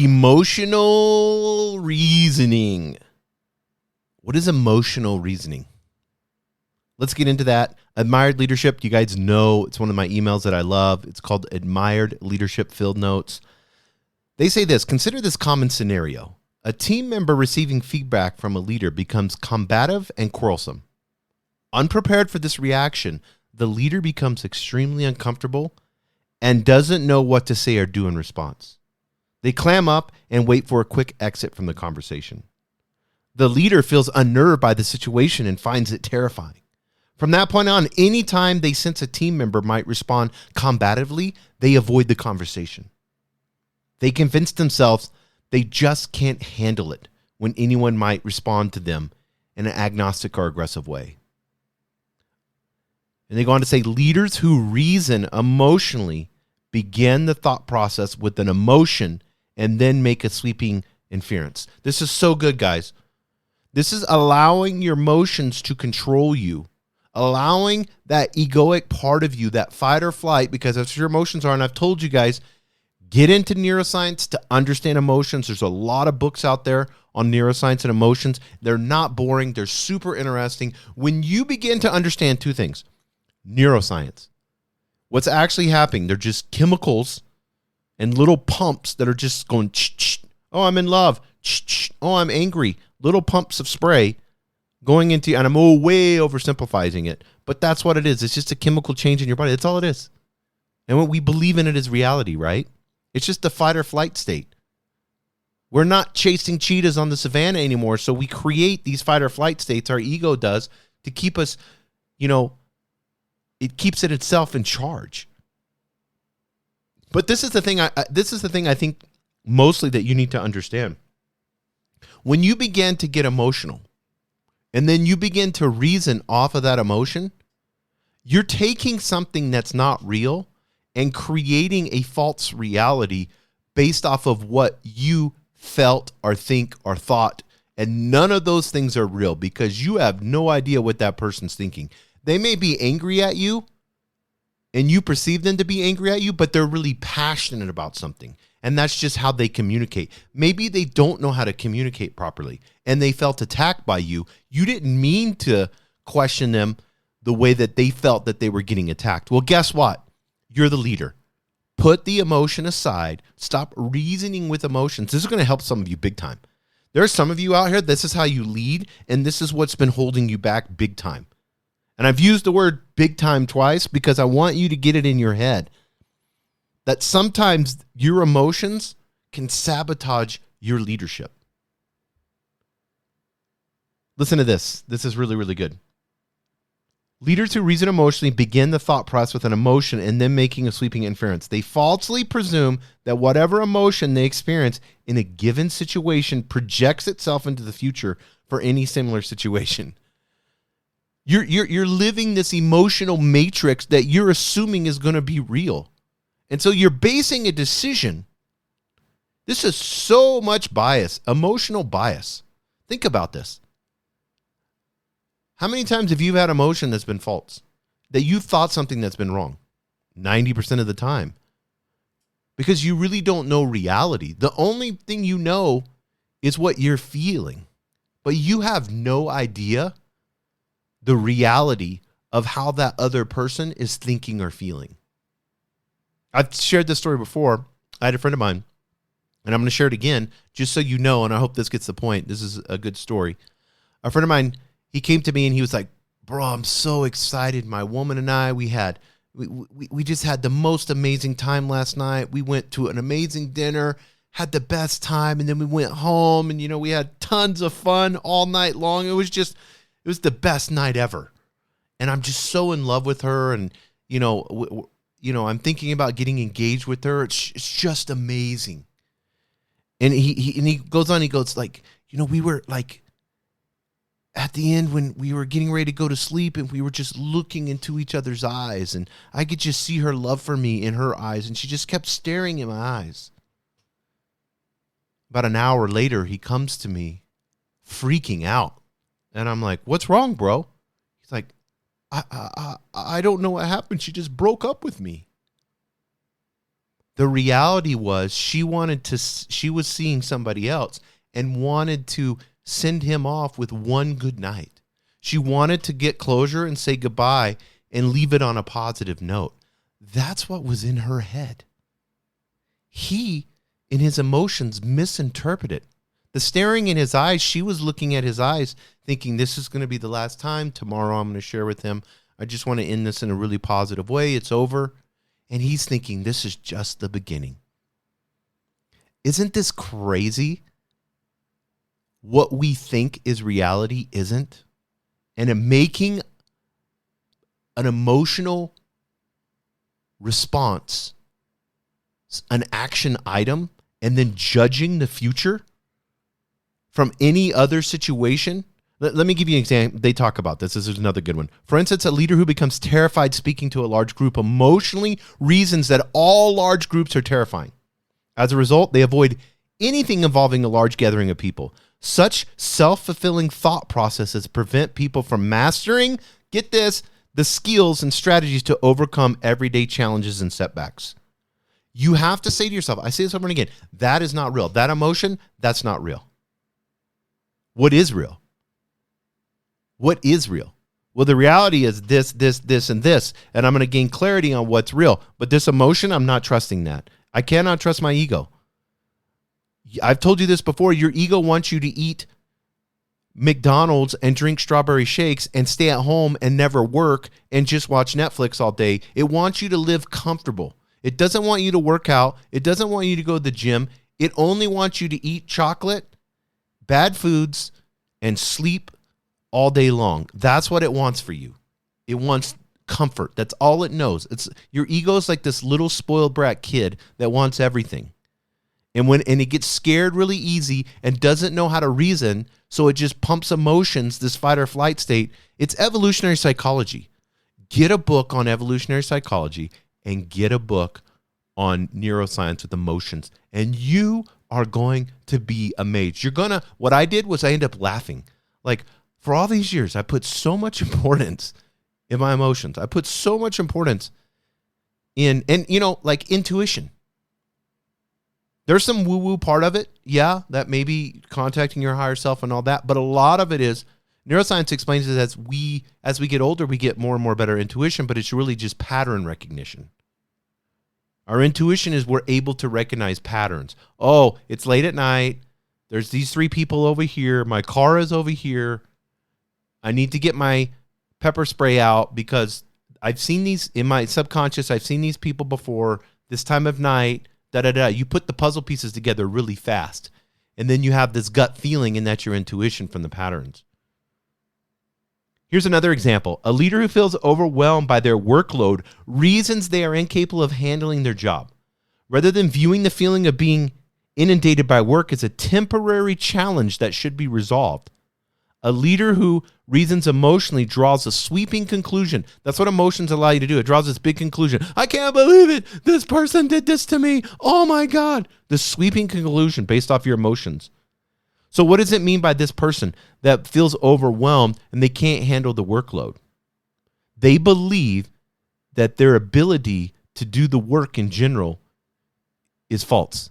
Emotional reasoning. What is emotional reasoning? Let's get into that. Admired leadership. You guys know it's one of my emails that I love. It's called Admired Leadership Field Notes. They say this: consider this common scenario. A team member receiving feedback from a leader becomes combative and quarrelsome. Unprepared for this reaction, the leader becomes extremely uncomfortable and doesn't know what to say or do in response. They clam up and wait for a quick exit from the conversation. The leader feels unnerved by the situation and finds it terrifying. From that point on, anytime they sense a team member might respond combatively, they avoid the conversation. They convince themselves they just can't handle it when anyone might respond to them in an agnostic or aggressive way. And they go on to say, leaders who reason emotionally begin the thought process with an emotion and then make a sweeping inference. This is so good, guys. This is allowing your emotions to control you, allowing that egoic part of you, that fight or flight, because that's what your emotions are. And I've told you guys, get into neuroscience to understand emotions. There's a lot of books out there on neuroscience and emotions. They're not boring. They're super interesting. When you begin to understand two things, neuroscience, what's actually happening, they're just chemicals and little pumps that are just going, oh, I'm in love. Oh, I'm angry. Little pumps of spray going into, and I'm way oversimplifying it, but that's what it is. It's just a chemical change in your body. That's all it is. And what we believe in it is reality, right? It's just the fight or flight state. We're not chasing cheetahs on the savannah anymore, so we create these fight or flight states, our ego does, to keep us, it keeps it itself in charge. But this is the thing I think mostly that you need to understand. When you begin to get emotional and then you begin to reason off of that emotion, you're taking something that's not real and creating a false reality based off of what you felt or think or thought. And none of those things are real because you have no idea what that person's thinking. They may be angry at you and you perceive them to be angry at you, but they're really passionate about something. And that's just how they communicate. Maybe they don't know how to communicate properly and they felt attacked by you. You didn't mean to question them the way that they felt that they were getting attacked. Well, guess what? You're the leader. Put the emotion aside. Stop reasoning with emotions. This is going to help some of you big time. There are some of you out here, this is how you lead, and this is what's been holding you back big time. And I've used the word big time twice because I want you to get it in your head that sometimes your emotions can sabotage your leadership. Listen to this. This is really, really good. Leaders who reason emotionally begin the thought process with an emotion and then making a sweeping inference. They falsely presume that whatever emotion they experience in a given situation projects itself into the future for any similar situation. You're living this emotional matrix that you're assuming is going to be real. And so you're basing a decision. This is so much bias, emotional bias. Think about this. How many times have you had emotion that's been false? That you've thought something that's been wrong? 90% of the time. Because you really don't know reality. The only thing you know is what you're feeling. But you have no idea the reality of how that other person is thinking or feeling. I've shared this story before. I had a friend of mine, and I'm going to share it again just so you know, and I hope this gets the point. This is a good story. A friend of mine, he came to me and he was like, bro, I'm so excited. My woman and I, we just had the most amazing time last night. We went to an amazing dinner, had the best time, and then we went home and, we had tons of fun all night long. It was the best night ever. And I'm just so in love with her. And, I'm thinking about getting engaged with her. It's just amazing. And he goes on, he goes like, we were like at the end when we were getting ready to go to sleep and we were just looking into each other's eyes and I could just see her love for me in her eyes. And she just kept staring in my eyes. About an hour later, he comes to me freaking out. And I'm like, what's wrong, bro? He's like, I don't know what happened. She just broke up with me. The reality was she was seeing somebody else and wanted to send him off with one good night. She wanted to get closure and say goodbye and leave it on a positive note. That's what was in her head. He, in his emotions, misinterpreted. The staring in his eyes, she was looking at his eyes, thinking this is going to be the last time. Tomorrow I'm going to share with him. I just want to end this in a really positive way. It's over. And he's thinking this is just the beginning. Isn't this crazy? What we think is reality isn't. And making an emotional response an action item and then judging the future from any other situation. Let me give you an example. They talk about this. This is another good one. For instance, a leader who becomes terrified speaking to a large group emotionally reasons that all large groups are terrifying. As a result, they avoid anything involving a large gathering of people. Such self-fulfilling thought processes prevent people from mastering, get this, the skills and strategies to overcome everyday challenges and setbacks. You have to say to yourself, I say this over and again, that is not real. That emotion, that's not real. What is real? What is real? Well, the reality is this, and this, and I'm going to gain clarity on what's real. But this emotion, I'm not trusting that. I cannot trust my ego. I've told you this before. Your ego wants you to eat McDonald's and drink strawberry shakes and stay at home and never work and just watch Netflix all day. It wants you to live comfortable. It doesn't want you to work out. It doesn't want you to go to the gym. It only wants you to eat chocolate, bad foods, and sleep all day long. That's what it wants for you. It wants comfort. That's all it knows. Your ego is like this little spoiled brat kid that wants everything. And it gets scared really easy and doesn't know how to reason, so it just pumps emotions, this fight or flight state. It's evolutionary psychology. Get a book on evolutionary psychology and get a book on neuroscience with emotions, and you are going to be amazed. What I did was I ended up laughing. Like, for all these years, I put so much importance in my emotions. I put so much importance in, and like intuition. There's some woo-woo part of it, yeah, that may be contacting your higher self and all that, but a lot of it is, neuroscience explains it as we get older, we get more and more better intuition, but it's really just pattern recognition. Our intuition is we're able to recognize patterns. Oh, it's late at night. There's these 3 people over here. My car is over here. I need to get my pepper spray out because I've seen these in my subconscious. I've seen these people before this time of night. You put the puzzle pieces together really fast. And then you have this gut feeling, and that's your intuition from the patterns. Here's another example. A leader who feels overwhelmed by their workload reasons they are incapable of handling their job. Rather than viewing the feeling of being inundated by work as a temporary challenge that should be resolved, a leader who reasons emotionally draws a sweeping conclusion. That's what emotions allow you to do. It draws this big conclusion. I can't believe it. This person did this to me. Oh my God. The sweeping conclusion based off your emotions. So what does it mean by this person that feels overwhelmed and they can't handle the workload? They believe that their ability to do the work in general is false,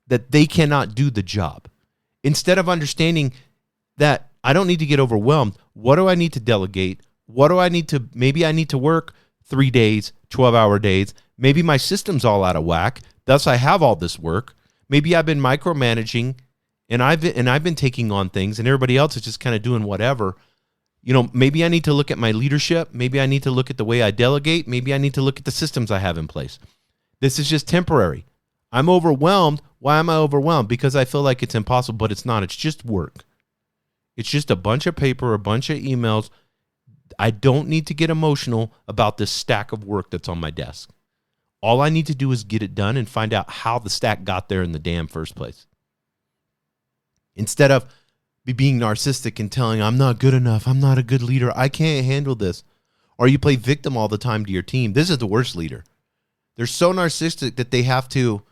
that they cannot do the job. Instead of understanding that I don't need to get overwhelmed. What do I need to delegate? Maybe I need to work 3 days, 12-hour days. Maybe my system's all out of whack. Thus I have all this work. Maybe I've been micromanaging and I've been taking on things and everybody else is just kind of doing whatever. Maybe I need to look at my leadership. Maybe I need to look at the way I delegate. Maybe I need to look at the systems I have in place. This is just temporary. I'm overwhelmed. Why am I overwhelmed? Because I feel like it's impossible, but it's not. It's just work. It's just a bunch of paper, a bunch of emails. I don't need to get emotional about this stack of work that's on my desk. All I need to do is get it done and find out how the stack got there in the damn first place. Instead of being narcissistic and telling, I'm not good enough, I'm not a good leader, I can't handle this. Or you play victim all the time to your team. This is the worst leader. They're so narcissistic that they have to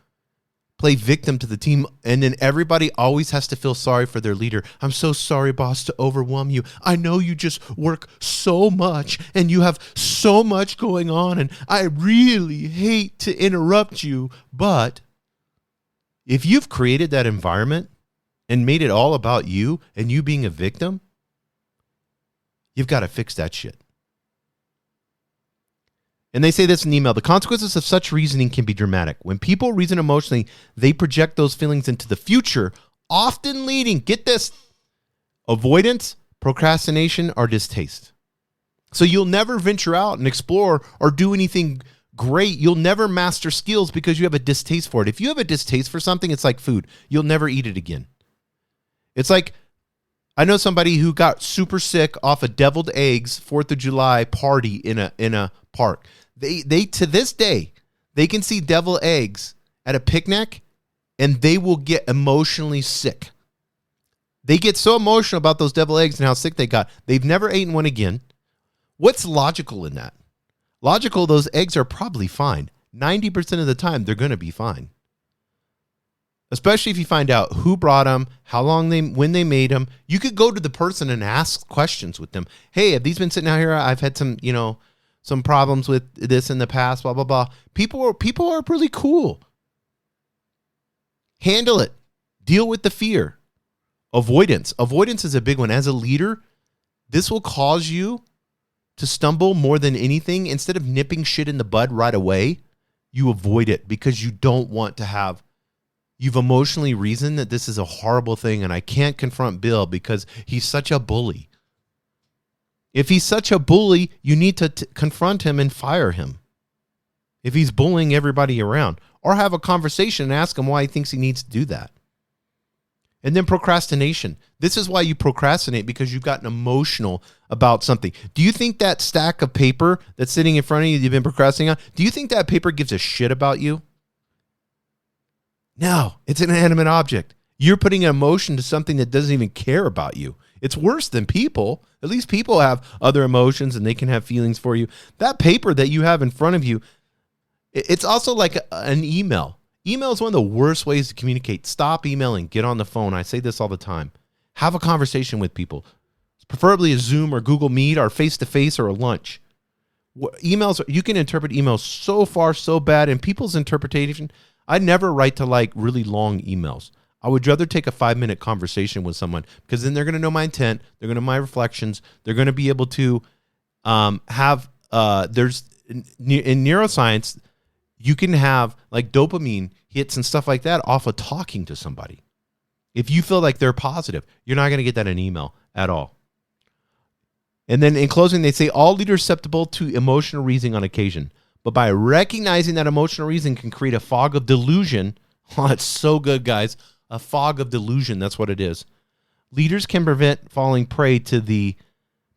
play victim to the team, and then everybody always has to feel sorry for their leader. I'm so sorry, boss, to overwhelm you. I know you just work so much and you have so much going on, and I really hate to interrupt you. But if you've created that environment and made it all about you and you being a victim, you've got to fix that shit. And they say this in the email: the consequences of such reasoning can be dramatic. When people reason emotionally, they project those feelings into the future, often leading, get this, avoidance, procrastination, or distaste. So you'll never venture out and explore or do anything great. You'll never master skills because you have a distaste for it. If you have a distaste for something, it's like food. You'll never eat it again. It's like, I know somebody who got super sick off a deviled eggs 4th of July party in a park. They to this day, they can see deviled eggs at a picnic and they will get emotionally sick. They get so emotional about those deviled eggs and how sick they got. They've never eaten one again. What's logical in that? Logical, those eggs are probably fine. 90% of the time, they're going to be fine. Especially if you find out who brought them, when they made them. You could go to the person and ask questions with them. Hey, have these been sitting out here? I've had some problems with this in the past, blah, blah, blah. People are really cool. Handle it. Deal with the fear. Avoidance. Avoidance is a big one. As a leader, this will cause you to stumble more than anything. Instead of nipping shit in the bud right away, you avoid it because you don't want to have, you've emotionally reasoned that this is a horrible thing and I can't confront Bill because he's such a bully. If he's such a bully, you need to confront him and fire him. If he's bullying everybody around, or have a conversation and ask him why he thinks he needs to do that. And then procrastination. This is why you procrastinate, because you've gotten emotional about something. Do you think that stack of paper that's sitting in front of you that you've been procrastinating on, do you think that paper gives a shit about you? No, it's an inanimate object. You're putting emotion to something that doesn't even care about you. It's worse than people. At least people have other emotions and they can have feelings for you. That paper that you have in front of you, it's also like an email. Email is one of the worst ways to communicate. Stop emailing. Get on the phone. I say this all the time. Have a conversation with people. Preferably a Zoom or Google Meet or face-to-face or a lunch. Emails, you can interpret emails so far, so bad. And people's interpretation, I never write to like really long emails. I would rather take a 5-minute conversation with someone, because then they're going to know my intent. They're going to know my reflections. They're going to be able to there's in neuroscience, you can have like dopamine hits and stuff like that off of talking to somebody. If you feel like they're positive, you're not going to get that in email at all. And then in closing, they say all leaders are susceptible to emotional reasoning on occasion, but by recognizing that emotional reasoning can create a fog of delusion. Oh, it's so good, guys. A fog of delusion, that's what it is. Leaders can prevent falling prey to the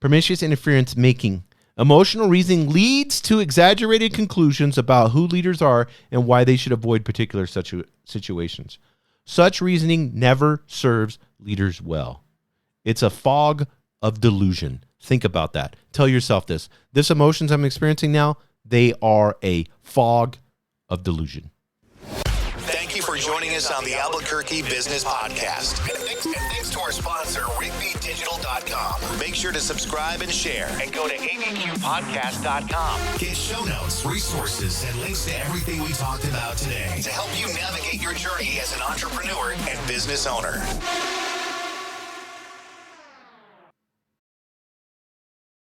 pernicious interference making. Emotional reasoning leads to exaggerated conclusions about who leaders are and why they should avoid particular situations. Such reasoning never serves leaders well. It's a fog of delusion. Think about that. Tell yourself this. This emotions I'm experiencing now, they are a fog of delusion. Thank you for joining us on the Albuquerque Business Podcast. And thanks to our sponsor, RigbyDigital.com. Make sure to subscribe and share. And go to abqpodcast.com. Get show notes, resources, and links to everything we talked about today to help you navigate your journey as an entrepreneur and business owner.